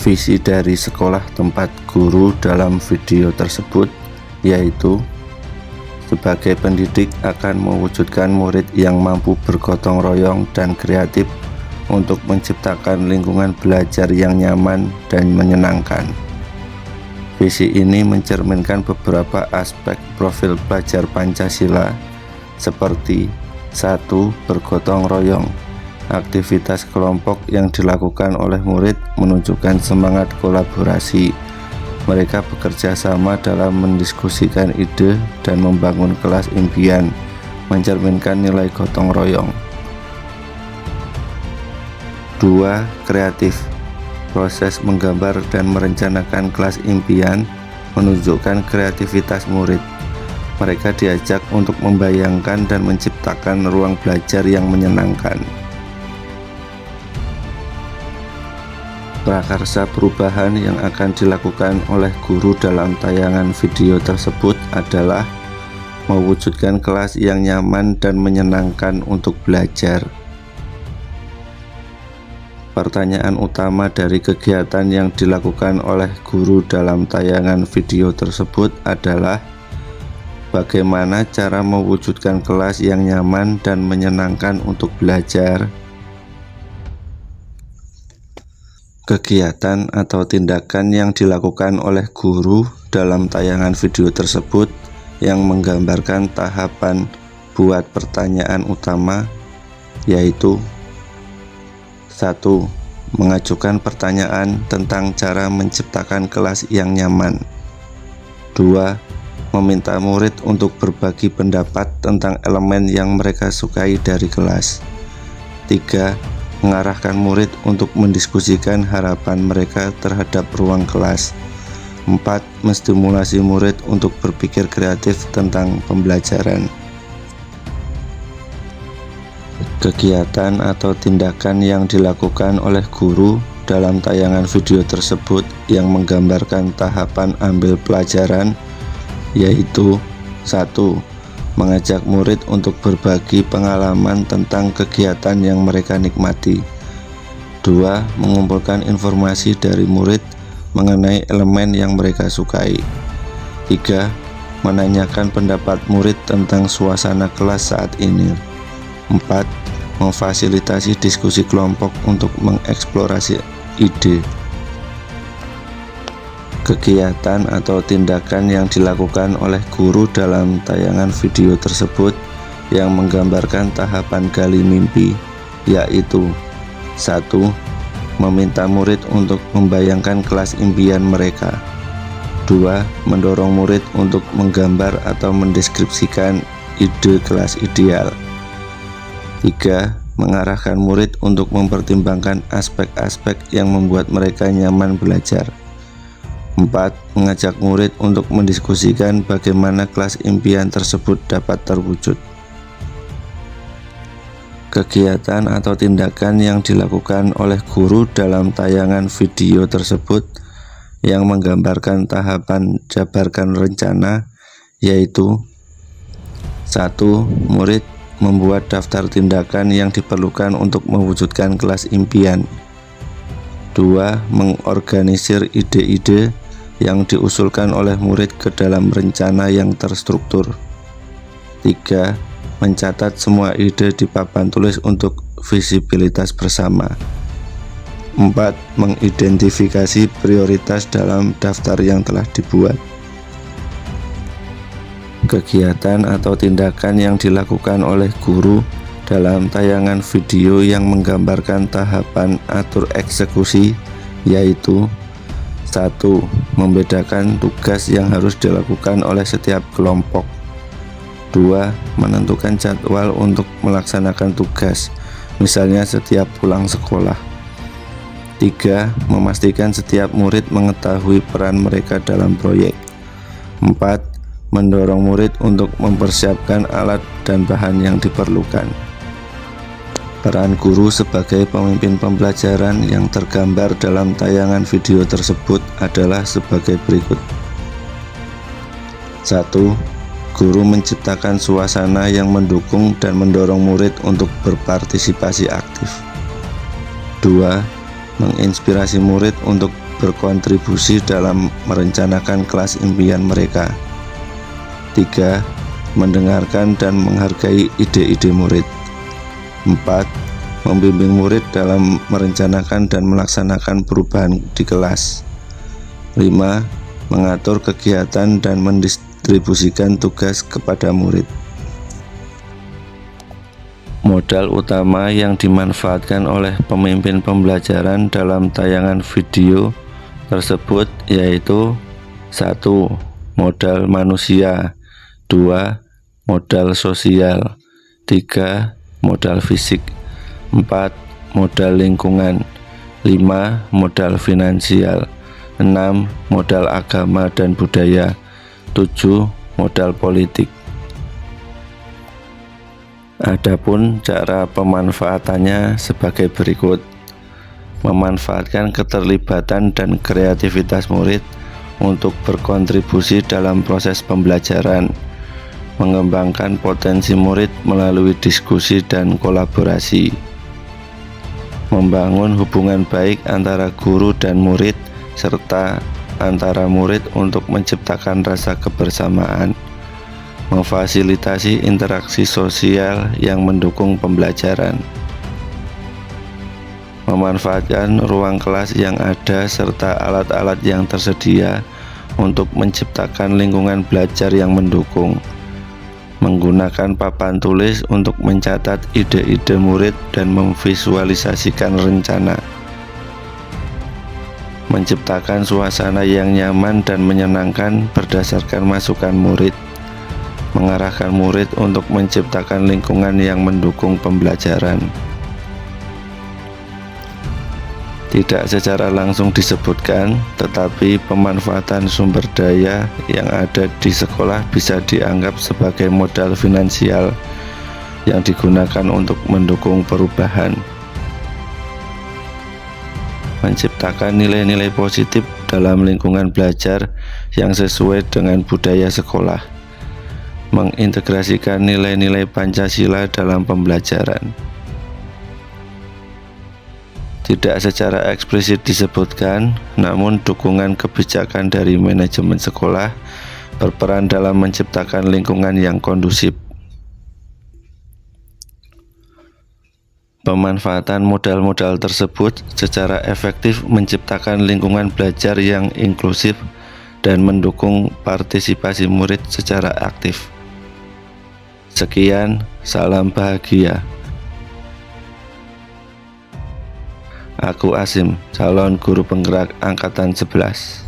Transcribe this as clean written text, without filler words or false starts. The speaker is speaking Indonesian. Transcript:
Visi dari sekolah tempat guru dalam video tersebut yaitu sebagai pendidik akan mewujudkan murid yang mampu bergotong royong dan kreatif untuk menciptakan lingkungan belajar yang nyaman dan menyenangkan. Visi ini mencerminkan beberapa aspek profil pelajar Pancasila seperti 1. Bergotong royong. Aktivitas kelompok yang dilakukan oleh murid menunjukkan semangat kolaborasi. Mereka bekerja sama dalam mendiskusikan ide dan membangun kelas impian, mencerminkan nilai gotong royong. 2. Kreatif. Proses menggambar dan merencanakan kelas impian menunjukkan kreativitas murid. Mereka diajak untuk membayangkan dan menciptakan ruang belajar yang menyenangkan. Prakarsa perubahan yang akan dilakukan oleh guru dalam tayangan video tersebut adalah mewujudkan kelas yang nyaman dan menyenangkan untuk belajar. Pertanyaan utama dari kegiatan yang dilakukan oleh guru dalam tayangan video tersebut adalah bagaimana cara mewujudkan kelas yang nyaman dan menyenangkan untuk belajar. Kegiatan atau tindakan yang dilakukan oleh guru dalam tayangan video tersebut yang menggambarkan tahapan buat pertanyaan utama yaitu 1. Mengajukan pertanyaan tentang cara menciptakan kelas yang nyaman. 2. Meminta murid untuk berbagi pendapat tentang elemen yang mereka sukai dari kelas. 3. Mengarahkan murid untuk mendiskusikan harapan mereka terhadap ruang kelas. 4. Menstimulasi murid untuk berpikir kreatif tentang pembelajaran. Kegiatan atau tindakan yang dilakukan oleh guru dalam tayangan video tersebut yang menggambarkan tahapan ambil pelajaran yaitu 1. Mengajak murid untuk berbagi pengalaman tentang kegiatan yang mereka nikmati. 2. Mengumpulkan informasi dari murid mengenai elemen yang mereka sukai. 3. Menanyakan pendapat murid tentang suasana kelas saat ini. 4. Memfasilitasi diskusi kelompok untuk mengeksplorasi ide. Kegiatan atau tindakan yang dilakukan oleh guru dalam tayangan video tersebut yang menggambarkan tahapan gali mimpi yaitu 1. Meminta murid untuk membayangkan kelas impian mereka. 2. Mendorong murid untuk menggambar atau mendeskripsikan ide kelas ideal. 3. Mengarahkan murid untuk mempertimbangkan aspek-aspek yang membuat mereka nyaman belajar. 4. Mengajak murid untuk mendiskusikan bagaimana kelas impian tersebut dapat terwujud. Kegiatan atau tindakan yang dilakukan oleh guru dalam tayangan video tersebut yang menggambarkan tahapan jabarkan rencana yaitu 1. Murid membuat daftar tindakan yang diperlukan untuk mewujudkan kelas impian. 2. Mengorganisir ide-ide yang diusulkan oleh murid ke dalam rencana yang terstruktur. 3. Mencatat semua ide di papan tulis untuk visibilitas bersama. 4. Mengidentifikasi prioritas dalam daftar yang telah dibuat. Kegiatan atau tindakan yang dilakukan oleh guru dalam tayangan video yang menggambarkan tahapan atur eksekusi yaitu 1. Membedakan tugas yang harus dilakukan oleh setiap kelompok. 2. Menentukan jadwal untuk melaksanakan tugas, misalnya setiap pulang sekolah. 3. Memastikan setiap murid mengetahui peran mereka dalam proyek. 4. Mendorong murid untuk mempersiapkan alat dan bahan yang diperlukan. Peran guru sebagai pemimpin pembelajaran yang tergambar dalam tayangan video tersebut adalah sebagai berikut. 1. Guru menciptakan suasana yang mendukung dan mendorong murid untuk berpartisipasi aktif. 2. Menginspirasi murid untuk berkontribusi dalam merencanakan kelas impian mereka. 3. Mendengarkan dan menghargai ide-ide murid. 4. Membimbing murid dalam merencanakan dan melaksanakan perubahan di kelas. 5. Mengatur kegiatan dan mendistribusikan tugas kepada murid. Modal utama yang dimanfaatkan oleh pemimpin pembelajaran dalam tayangan video tersebut yaitu 1. Modal manusia, 2. Modal sosial, 3. Modal fisik, 4. Modal lingkungan, 5. Modal finansial, 6. Modal agama dan budaya, 7. Modal politik. Adapun cara pemanfaatannya sebagai berikut. Memanfaatkan keterlibatan dan kreativitas murid untuk berkontribusi dalam proses pembelajaran, mengembangkan potensi murid melalui diskusi dan kolaborasi, membangun hubungan baik antara guru dan murid serta antara murid untuk menciptakan rasa kebersamaan, memfasilitasi interaksi sosial yang mendukung pembelajaran, memanfaatkan ruang kelas yang ada serta alat-alat yang tersedia untuk menciptakan lingkungan belajar yang mendukung, menggunakan papan tulis untuk mencatat ide-ide murid dan memvisualisasikan rencana, menciptakan suasana yang nyaman dan menyenangkan berdasarkan masukan murid, mengarahkan murid untuk menciptakan lingkungan yang mendukung pembelajaran. Tidak secara langsung disebutkan, tetapi pemanfaatan sumber daya yang ada di sekolah bisa dianggap sebagai modal finansial yang digunakan untuk mendukung perubahan, menciptakan nilai-nilai positif dalam lingkungan belajar yang sesuai dengan budaya sekolah, mengintegrasikan nilai-nilai Pancasila dalam pembelajaran. Tidak secara eksplisit disebutkan, namun dukungan kebijakan dari manajemen sekolah berperan dalam menciptakan lingkungan yang kondusif. Pemanfaatan modal-modal tersebut secara efektif menciptakan lingkungan belajar yang inklusif dan mendukung partisipasi murid secara aktif. Sekian, salam bahagia. Aku Asim, calon guru penggerak angkatan 11.